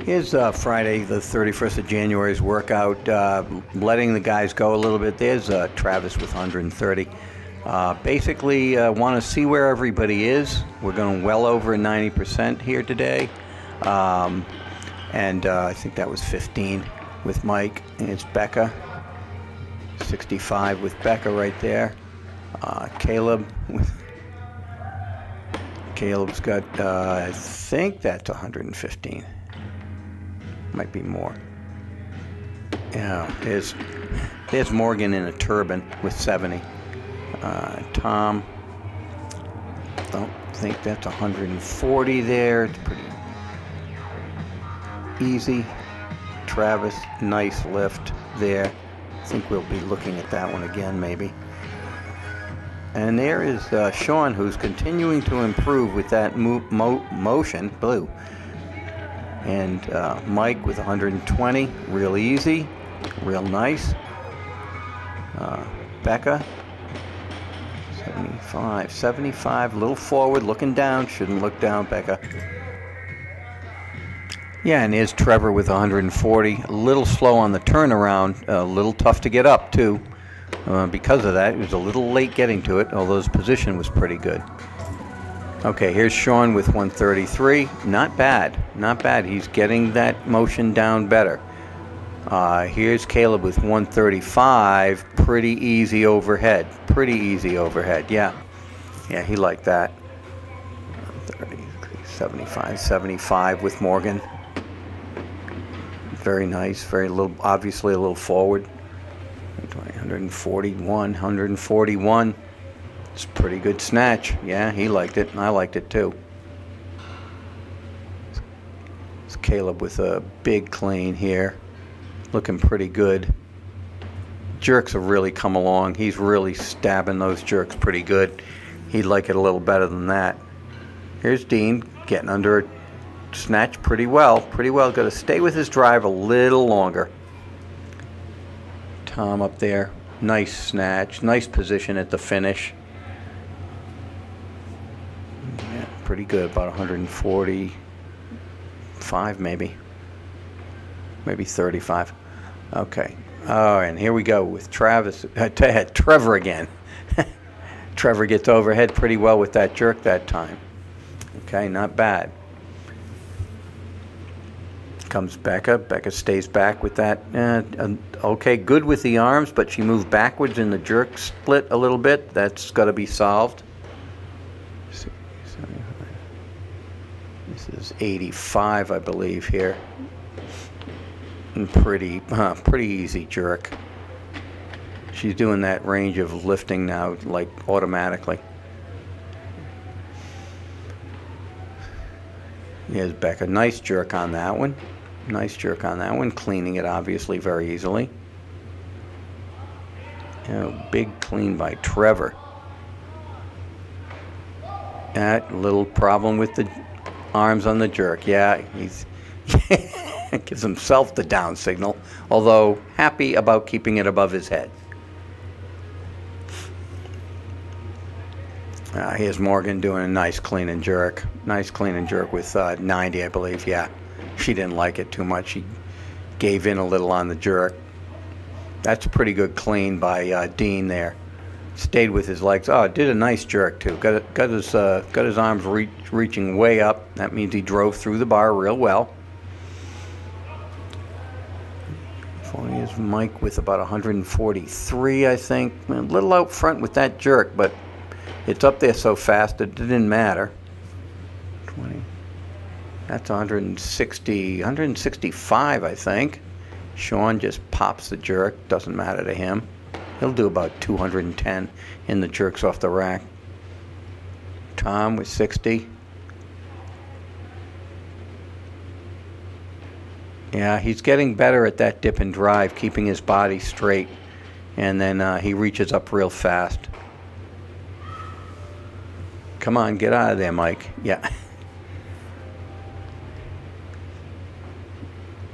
Here's Friday, the 31st of January's workout, letting the guys go a little bit. There's Travis with 130. Basically, want to see where everybody is. We're going well over 90% here today. I think that was 15 with Mike. And it's Becca. 65 with Becca right there. Caleb's got, I think that's 115. Might be more. Yeah, there's Morgan in a turban with 70. Tom, don't think that's 140 there. It's pretty easy. Travis, nice lift there. I think we'll be looking at that one again maybe. And there is Sean, who's continuing to improve with that motion, blue. And Mike with 120, real easy, real nice. Becca, 75, a little forward, looking down, shouldn't look down, Becca. Yeah, and here's Trevor with 140, a little slow on the turnaround, a little tough to get up too. Because of that, he was a little late getting to it, although his position was pretty good. Okay, here's Sean with 133. Not bad, not bad. He's getting that motion down better. Here's Caleb with 135. Pretty easy overhead. Pretty easy overhead. Yeah, he liked that. 30, 75 with Morgan. Very nice. Very little. Obviously a little forward. 141. It's a pretty good snatch. Yeah, he liked it, and I liked it too. It's Caleb with a big clean here. Looking pretty good. Jerks have really come along. He's really stabbing those jerks pretty good. He'd like it a little better than that. Here's Dean getting under a snatch pretty well. Pretty well. Got to stay with his drive a little longer. Tom up there. Nice snatch. Nice position at the finish. Yeah, pretty good. About 145 maybe. Maybe 35. Okay. Oh, and here we go with Travis. Trevor again. Trevor gets overhead pretty well with that jerk that time. Okay, not bad. Comes Becca. Becca stays back with that. Okay, good with the arms, but she moved backwards in the jerk split a little bit. That's got to be solved. This is 85, I believe, here. And pretty easy jerk. She's doing that range of lifting now, like automatically. Here's Becca. Nice jerk on that one. Nice jerk on that one. Cleaning it obviously very easily. Big clean by Trevor. That little problem with the arms on the jerk. Yeah, he's gives himself the down signal, although happy about keeping it above his head. Here's Morgan doing a nice clean and jerk. Nice clean and jerk with 90, I believe. Yeah, she didn't like it too much. She gave in a little on the jerk. That's a pretty good clean by Dean there. Stayed with his legs. Oh, did a nice jerk too. Got his arms reaching way up. That means he drove through the bar real well. Here's Mike with about 143, I think. A little out front with that jerk, but it's up there so fast it didn't matter. 20. That's 165, I think. Sean just pops the jerk. Doesn't matter to him. He'll do about 210 in the jerks off the rack. Tom with 60. Yeah, he's getting better at that dip and drive, keeping his body straight. And then he reaches up real fast. Come on, get out of there, Mike. Yeah.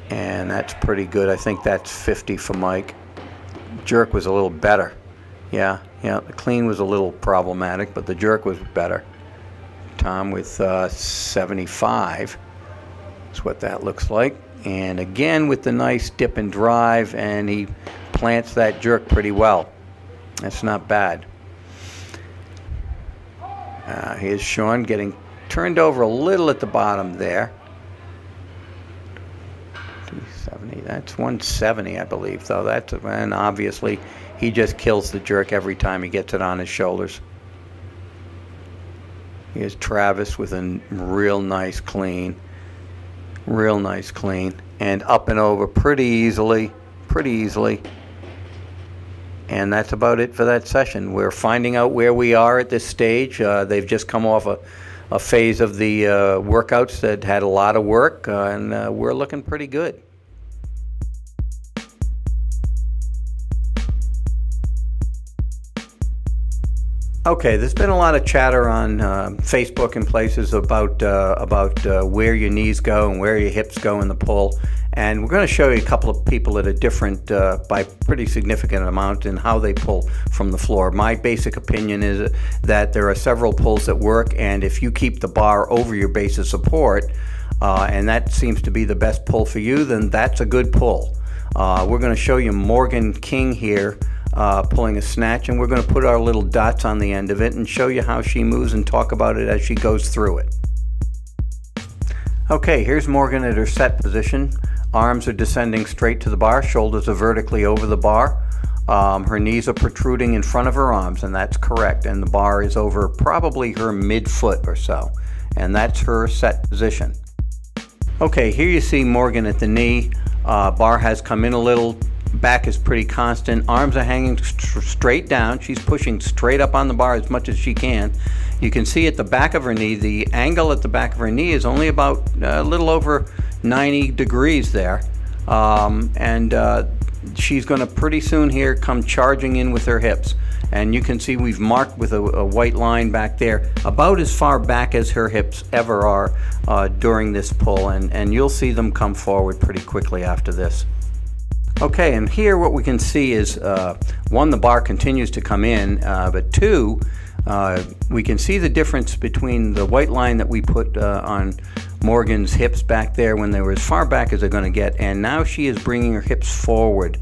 And that's pretty good. I think that's 50 for Mike. Jerk was a little better. Yeah, the clean was a little problematic, but the jerk was better. Tom with 75. That's what that looks like. And again with the nice dip and drive, and he plants that jerk pretty well. That's not bad. Here's Sean getting turned over a little at the bottom there. 270, that's 170 I believe, though. And obviously he just kills the jerk every time he gets it on his shoulders. Here's Travis with a real nice clean. Real nice clean. And up and over pretty easily. Pretty easily. And that's about it for that session. We're finding out where we are at this stage. They've just come off a phase of the workouts that had a lot of work, and we're looking pretty good. Okay, there's been a lot of chatter on Facebook and places about where your knees go and where your hips go in the pull. And we're going to show you a couple of people that are different by pretty significant amount in how they pull from the floor. My basic opinion is that there are several pulls that work, and if you keep the bar over your base of support, and that seems to be the best pull for you, then that's a good pull. We're going to show you Morgan King here pulling a snatch, and we're going to put our little dots on the end of it and show you how she moves and talk about it as she goes through it. Okay, here's Morgan at her set position. Arms are descending straight to the bar, shoulders are vertically over the bar. Her knees are protruding in front of her arms, and that's correct. And the bar is over probably her mid-foot or so. And that's her set position. Okay, here you see Morgan at the knee. Bar has come in a little. Back is pretty constant. Arms are hanging straight down. She's pushing straight up on the bar as much as she can. You can see at the back of her knee, the angle at the back of her knee is only about a little over 90 degrees there. She's going to pretty soon here come charging in with her hips. And you can see we've marked with a white line back there about as far back as her hips ever are during this pull. And you'll see them come forward pretty quickly after this. Okay, and here what we can see is, one, the bar continues to come in, but two, we can see the difference between the white line that we put on Morgan's hips back there when they were as far back as they're going to get, and now she is bringing her hips forward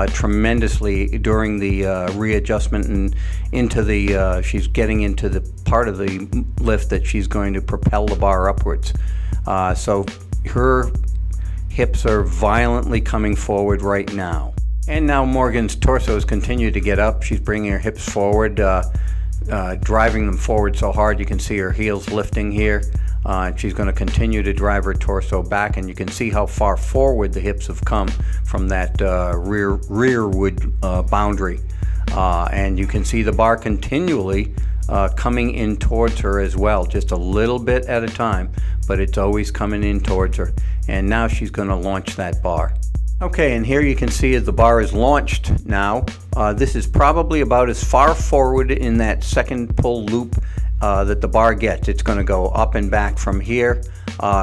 tremendously during the readjustment and into the, she's getting into the part of the lift that she's going to propel the bar upwards. So her hips are violently coming forward right now. And now Morgan's torsos continue to get up. She's bringing her hips forward, driving them forward so hard you can see her heels lifting here. She's going to continue to drive her torso back, and you can see how far forward the hips have come from that rearward boundary. And you can see the bar continually coming in towards her as well, just a little bit at a time, but it's always coming in towards her. And now she's going to launch that bar. Okay, and here you can see as the bar is launched now, this is probably about as far forward in that second pull loop that the bar gets. It's going to go up and back from here.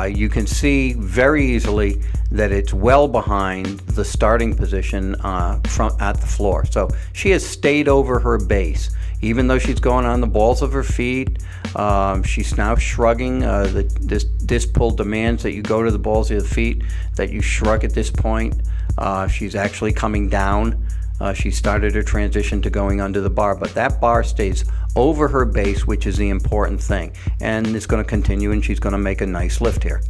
You can see very easily that it's well behind the starting position at the floor. So she has stayed over her base. Even though she's going on the balls of her feet, she's now shrugging. This pull demands that you go to the balls of the feet, that you shrug at this point. She's actually coming down. She started her transition to going under the bar, but that bar stays over her base, which is the important thing. And it's going to continue, and she's going to make a nice lift here.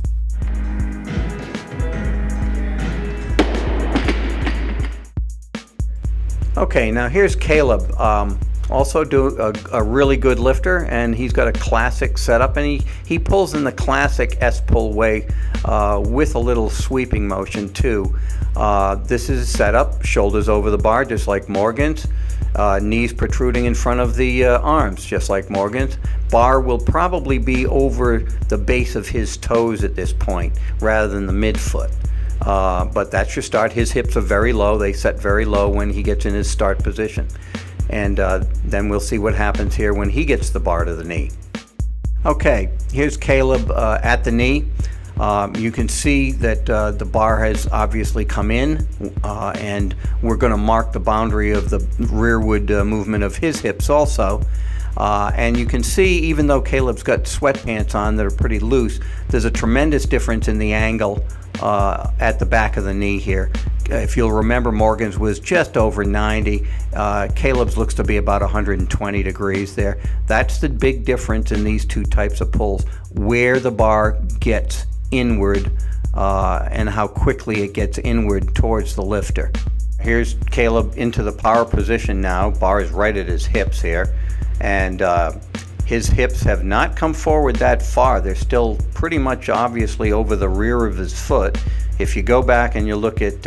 Okay, now here's Caleb. Also a really good lifter, and he's got a classic setup, and he pulls in the classic S-pull way with a little sweeping motion too. This is a setup, shoulders over the bar just like Morgan's, knees protruding in front of the arms just like Morgan's. Bar will probably be over the base of his toes at this point rather than the midfoot. But that's your start. His hips are very low. They set very low when he gets in his start position. And then we'll see what happens here when he gets the bar to the knee. Okay, here's Caleb at the knee. You can see that the bar has obviously come in, and we're going to mark the boundary of the rearward movement of his hips also. And you can see, even though Caleb's got sweatpants on that are pretty loose, there's a tremendous difference in the angle at the back of the knee here. If you'll remember, Morgan's was just over 90. Caleb's looks to be about 120 degrees there. That's the big difference in these two types of pulls, where the bar gets inward and how quickly it gets inward towards the lifter. Here's Caleb into the power position now. Bar is right at his hips here, and his hips have not come forward that far. They're still pretty much obviously over the rear of his foot. If you go back and you look at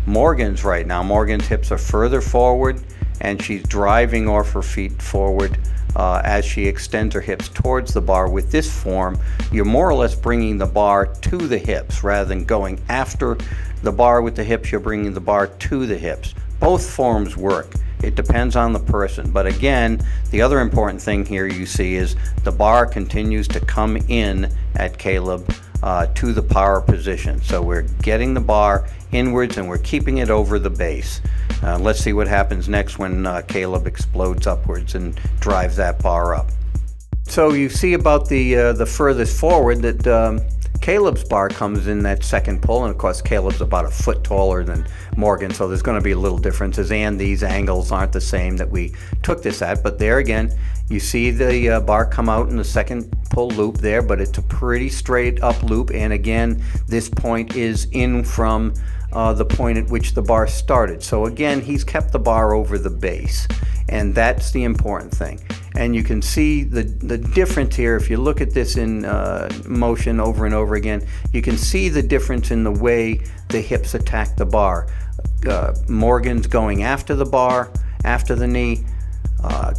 Morgan's right now, Morgan's hips are further forward, and she's driving off her feet forward as she extends her hips towards the bar. With this form, you're more or less bringing the bar to the hips rather than going after the bar with the hips. You're bringing the bar to the hips. Both forms work. It depends on the person. But again, the other important thing here you see is the bar continues to come in at Caleb to the power position. So we're getting the bar inwards and we're keeping it over the base. Let's see what happens next when Caleb explodes upwards and drives that bar up. So you see about the furthest forward that Caleb's bar comes in that second pull, and of course Caleb's about a foot taller than Morgan, so there's going to be little differences, and these angles aren't the same that we took this at. But there again, you see the bar come out in the second pull loop there, but it's a pretty straight up loop, and again, this point is in from the point at which the bar started. So again, he's kept the bar over the base, and that's the important thing. And you can see the difference here. If you look at this in motion over and over again, you can see the difference in the way the hips attack the bar. Morgan's going after the bar, after the knee.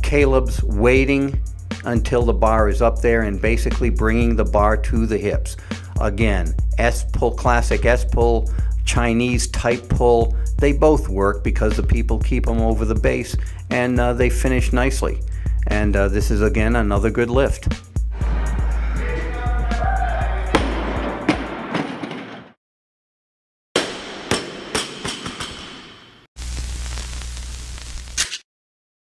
Caleb's waiting until the bar is up there and basically bringing the bar to the hips. Again, S-pull, classic S-pull, Chinese type pull, they both work because the people keep them over the base, and they finish nicely. And this is again another good lift.